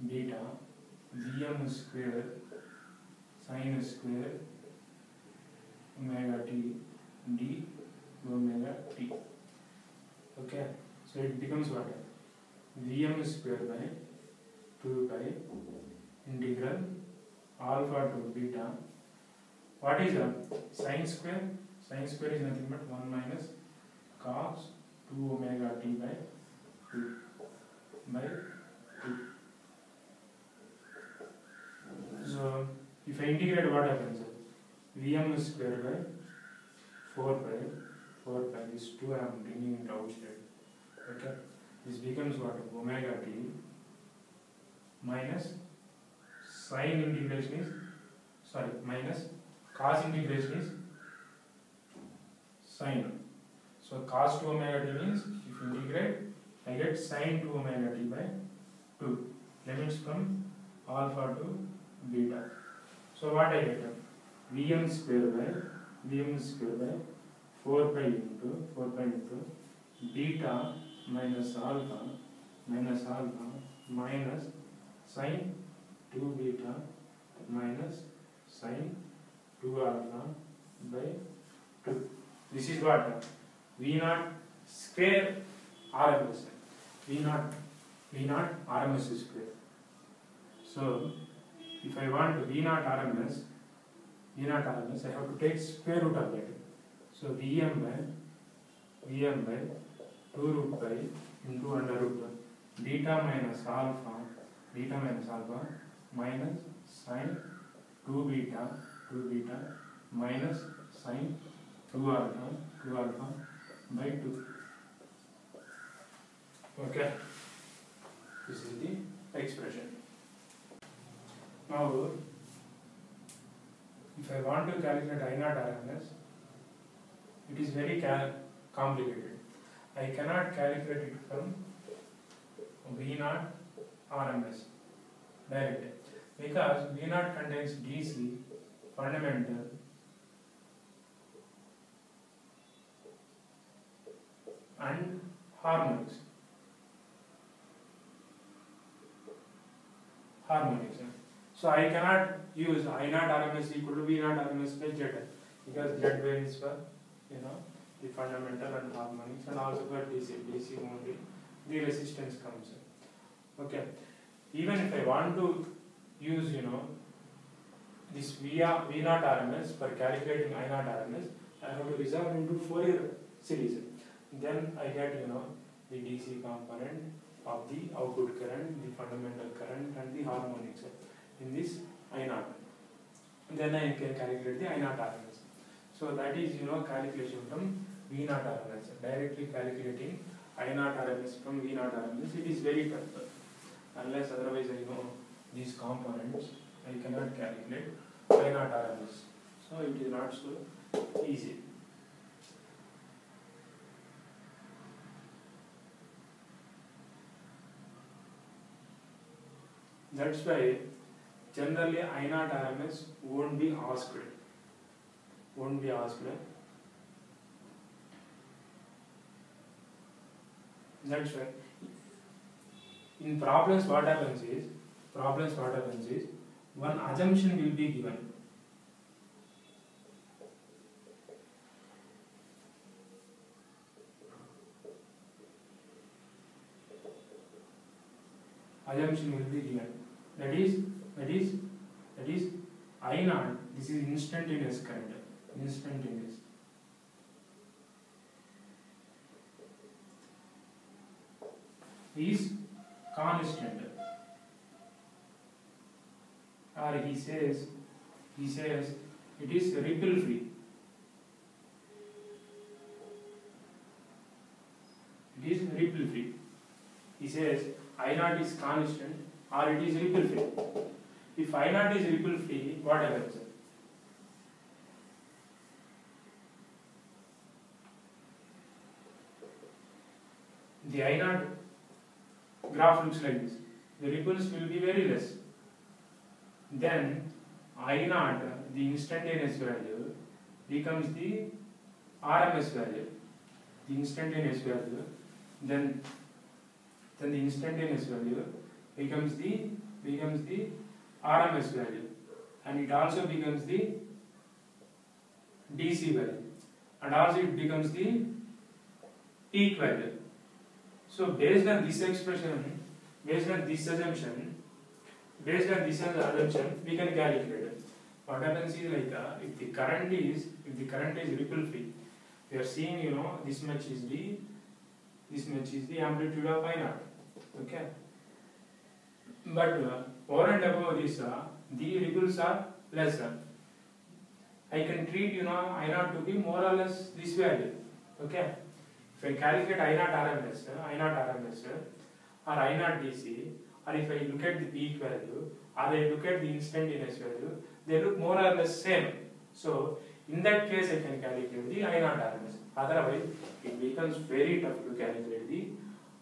beta, Vm square sin square omega t d omega t. Okay, so it becomes what? Vm square by 2 pi integral alpha to beta. What is sin square? Sin square is nothing but 1 minus cos 2 omega t by 2 by 2. So if I integrate, what happens? Vm square by 4 pi, this 2 I am bringing it outside. Okay, this becomes what? Omega t minus sin integration is, minus cos integration is sin. So cos 2 omega t means if you integrate, I get sin 2 omega t by 2. Limits from alpha to beta. So what I get? Vm square by 4 pi into beta minus alpha minus sin 2 beta minus sin 2 alpha by 2. This is what? V naught square RMS. V naught RMS square. So if I want V naught RMS, I have to take square root of that. So Vm by 2 root pi into under root beta minus alpha minus sin 2 beta minus sin 2 alpha by 2. Okay, this is the expression. Now if I want to calculate I naught RMS, it is very complicated. I cannot calculate it from V naught RMS directly, because V naught contains DC, fundamental, and harmonics. So I cannot use I naught RMS equal to V naught RMS by Z, because Z varies for the fundamental and harmonics, and also for DC only the resistance comes in. Okay, even if I want to use this V naught RMS for calculating I naught RMS, I have to resolve into Fourier series. Then I get the DC component of the output current, the fundamental current, and the harmonics in this I naught. Then I can calculate the I naught RMS. So that is calculation from V naught RMS. Directly calculating I naught RMS from V naught RMS, it is very tough. Unless otherwise I know these components, I cannot calculate I naught RMS. So it is not so easy. That's why generally I naught RMS won't be asked. That's why in problems what happens is one assumption will be given. That is I naught. This is instantaneous current. Is constant, or he says it is ripple free. He says I naught is constant or it is ripple free. If I naught is ripple free, what happens? The I naught graph looks like this. The ripples will be very less. Then I naught, the instantaneous value, becomes the RMS value. Then the instantaneous value becomes the RMS value, and it also becomes the DC value, and also it becomes the peak value. So based on this expression, based on this assumption, we can calculate it. What happens is if the current is ripple free, we are seeing this much is the amplitude of I naught. Okay. But over and above this, the ripples are lesser. I can treat I naught to be more or less this value. Okay. If I calculate I naught RMS or I naught DC, or if I look at the peak value or I look at the instantaneous value, they look more or less same. So in that case I can calculate the I naught RMS. Otherwise it becomes very tough to calculate the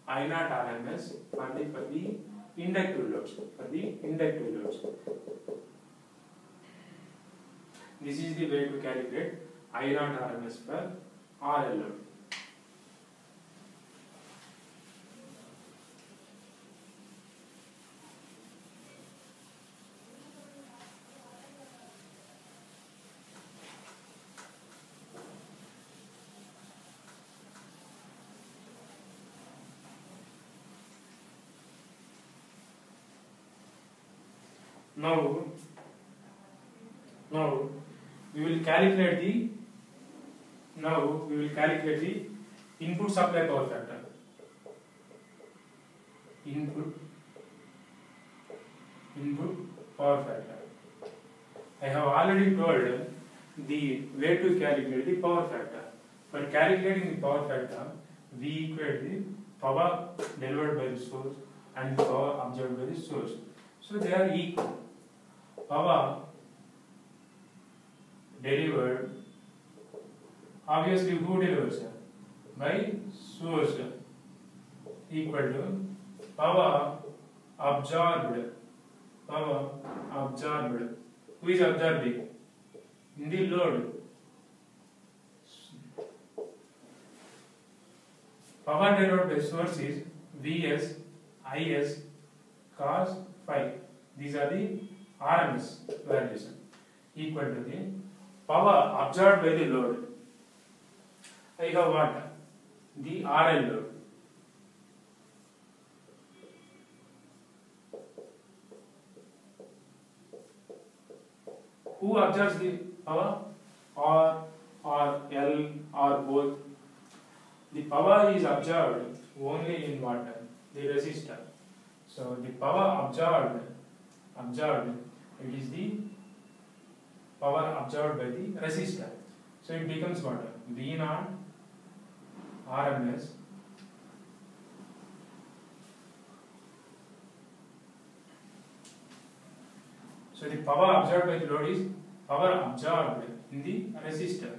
I naught RMS for the inductive loads. This is the way to calculate I naught RMS for RL load. Now we will calculate the input supply power factor. Input power factor. I have already told the way to calculate the power factor. For calculating the power factor, we equate the power delivered by the source and the power absorbed by the source. So they are equal. Power delivered, obviously who delivers? By source, equal to power absorbed. Power absorbed. Who is absorbing? In the load. Power delivered by source is Vs, Is, cos phi. These are the RMS values equal to the power absorbed by the load. I have what? The RL load. Who absorbs the power? R, or L, or both? The power is absorbed only in water, the resistor. So the power absorbed, it is the power absorbed by the resistor. So it becomes what? V naught RMS so the power absorbed by the load is power absorbed in the resistor.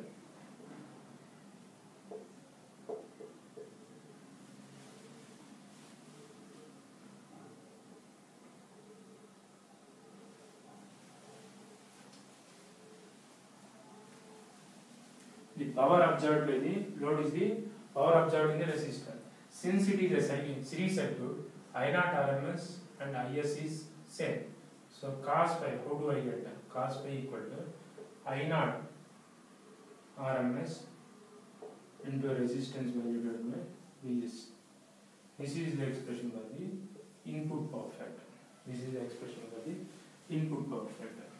The power absorbed by the load is the power absorbed in the resistor. Since it is a series circuit, I naught RMS and IS is same. So cos phi, how do I get that? Cos phi equal to I naught RMS into resistance value divided by Vs. This is the expression for the input power factor. This is the expression for the input power factor.